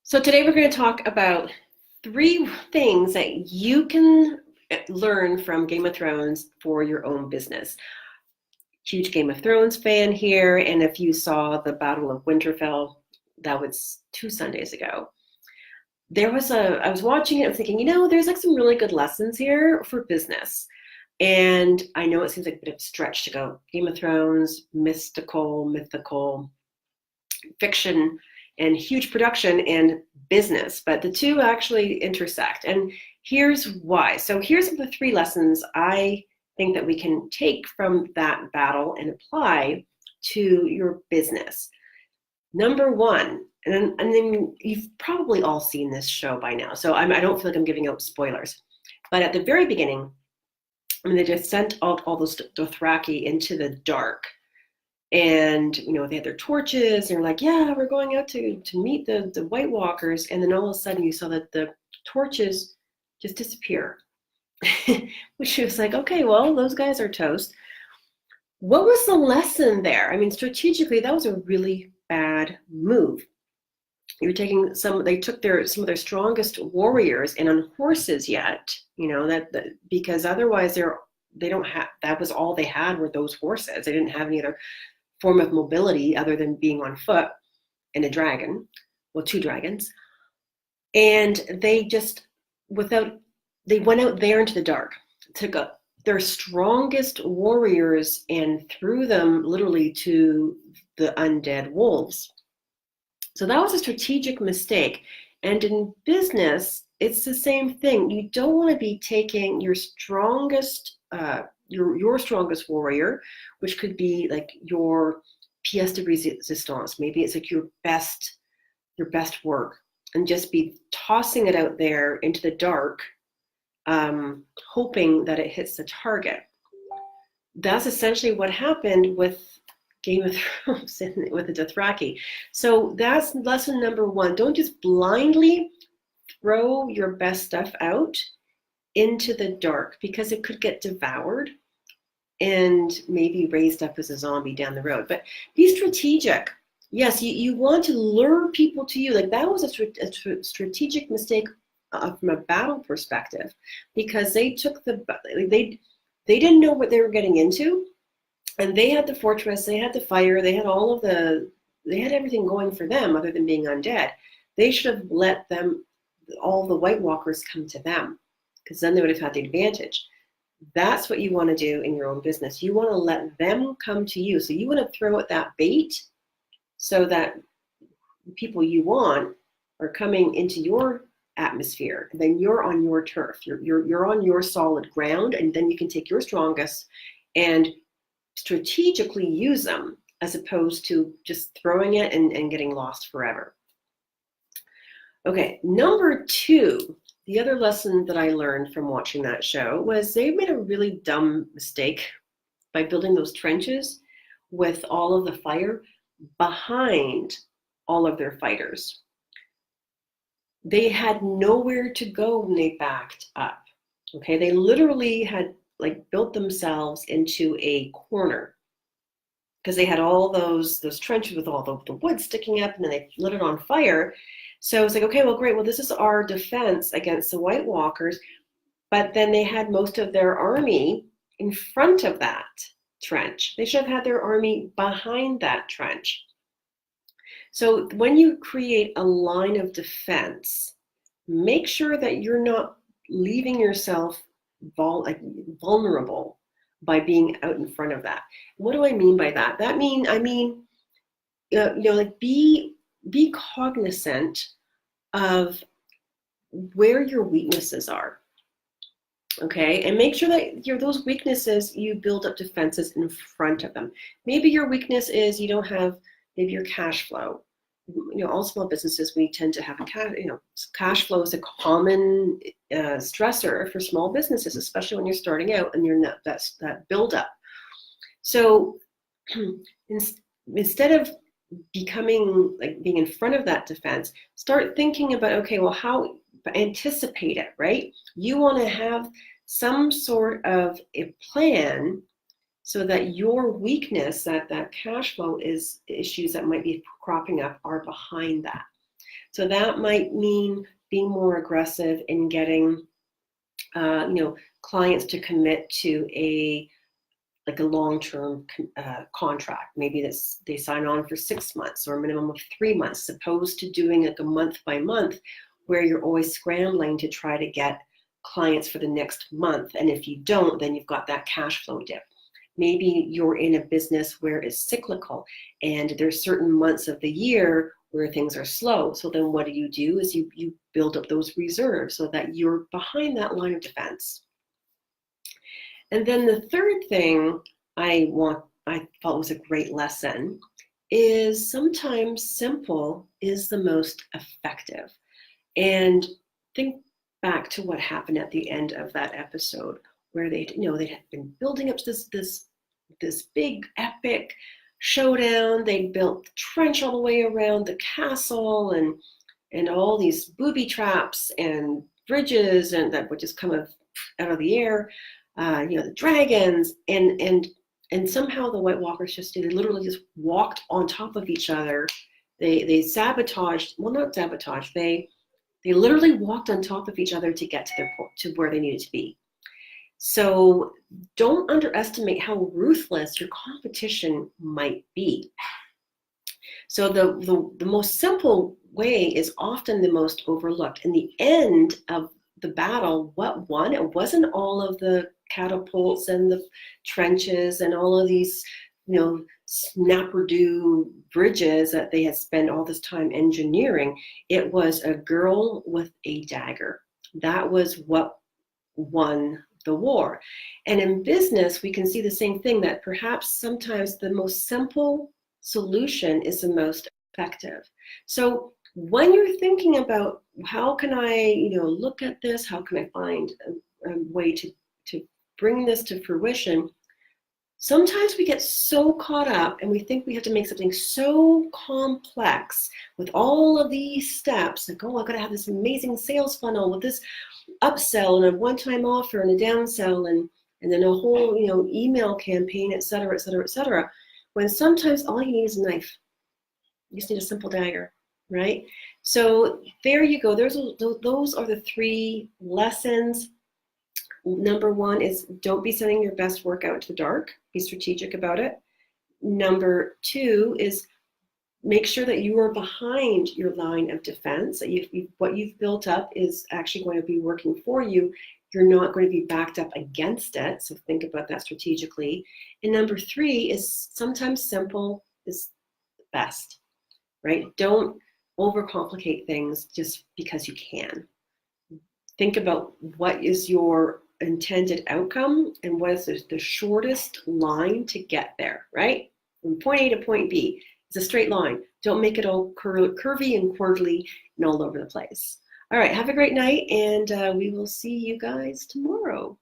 So today we're going to talk about three things that you can learn from Game of Thrones for your own business. Huge Game of Thrones fan here, and if you saw the Battle of Winterfell, that was 2 Sundays ago. I was watching it and thinking, there's like some really good lessons here for business. And I know it seems like a bit of a stretch to go Game of Thrones, mythical fiction, and huge production and business, but the two actually intersect. And here's why. So here's the three lessons I think that we can take from that battle and apply to your business. Number one, and then you've probably all seen this show by now, so I don't feel like I'm giving out spoilers, but at the very beginning, they just sent out all those Dothraki into the dark. And they had their torches. They're like, yeah, we're going out to meet the White Walkers. And then all of a sudden you saw that the torches just disappear. Which was like, okay, well, those guys are toast. What was the lesson there? Strategically, that was a really bad move. They took some of their strongest warriors, and on horses yet, because otherwise they don't have, that was all they had were those horses. They didn't have any other form of mobility other than being on foot and a dragon, well, 2 dragons. And they went out there into the dark, took their strongest warriors and threw them literally to the undead wolves. So that was a strategic mistake. And in business, it's the same thing. You don't want to be taking your strongest your strongest warrior, which could be like your pièce de résistance. Maybe it's like your best work, and just be tossing it out there into the dark, hoping that it hits the target. That's essentially what happened with Game of Thrones with the Dothraki. So that's lesson number one. Don't just blindly throw your best stuff out into the dark, because it could get devoured and maybe raised up as a zombie down the road. But be strategic. Yes, you want to lure people to you. Like, that was a strategic mistake from a battle perspective, because they didn't know what they were getting into, and they had the fortress, they had the fire, they had everything going for them other than being undead. They should have let all the White Walkers come to them, because then they would have had the advantage. That's what you want to do in your own business. You want to let them come to you. So you want to throw out that bait so that people you want are coming into your atmosphere. And then you're on your turf. You're on your solid ground, and then you can take your strongest and strategically use them, as opposed to just throwing it and getting lost forever. Okay, number 2, the other lesson that I learned from watching that show was they made a really dumb mistake by building those trenches with all of the fire behind all of their fighters. They had nowhere to go when they backed up. Okay, they literally had built themselves into a corner, because they had all those trenches with all the wood sticking up, and then they lit it on fire. So it's like, okay, well, great. Well, this is our defense against the White Walkers. But then they had most of their army in front of that trench. They should have had their army behind that trench. So when you create a line of defense, make sure that you're not leaving yourself vulnerable by being out in front of that. What do I mean by that? Be cognizant of where your weaknesses are, okay? And make sure that those weaknesses, you build up defenses in front of them. Maybe your weakness is you don't have maybe your cash flow. All small businesses, we tend to have cash flow is a common stressor for small businesses, especially when you're starting out and you're not that build up. So instead of being in front of that defense, start thinking about, okay, well, how anticipate it, right? You want to have some sort of a plan so that your weakness, that cash flow is issues that might be cropping up, are behind that. So that might mean being more aggressive in getting clients to commit to a long-term contract. Maybe they sign on for 6 months or a minimum of 3 months, opposed to doing like a month by month where you're always scrambling to try to get clients for the next month. And if you don't, then you've got that cash flow dip. Maybe you're in a business where it's cyclical and there's certain months of the year where things are slow. So then what do is you build up those reserves so that you're behind that line of defense. And then the third thing I thought was a great lesson is sometimes simple is the most effective. And think back to what happened at the end of that episode, where they had been building up this big epic showdown. They built the trench all the way around the castle and all these booby traps and bridges and that would just come out of the air. The dragons and somehow the White Walkers they literally just walked on top of each other. They sabotaged, well, not sabotage, they literally walked on top of each other to get to where they needed to be. So don't underestimate how ruthless your competition might be. So the most simple way is often the most overlooked. In the end of the battle, what won? It wasn't all of the catapults and the trenches and all of these, snapper-do bridges that they had spent all this time engineering. It was a girl with a dagger. That was what won the war. And in business, we can see the same thing, that perhaps sometimes the most simple solution is the most effective. So when you're thinking about how can I, look at this, how can I find a way to bring this to fruition, sometimes we get so caught up and we think we have to make something so complex with all of these steps, like, oh, I've got to have this amazing sales funnel with this upsell and a one-time offer and a downsell and then a whole, email campaign, et cetera, et cetera, et cetera. When sometimes all you need is a knife. You just need a simple dagger, right? So there you go. Those are the 3 lessons. Number 1 is don't be sending your best work out to the dark. Be strategic about it. Number 2 is make sure that you are behind your line of defense, that what you've built up is actually going to be working for you. You're not going to be backed up against it. So think about that strategically. And number 3 is sometimes simple is best, right? Don't overcomplicate things just because you can. Think about what is your intended outcome and what is the shortest line to get there, right? From point A to point B. It's a straight line. Don't make it all curvy and quirky and all over the place. All right, have a great night, and we will see you guys tomorrow.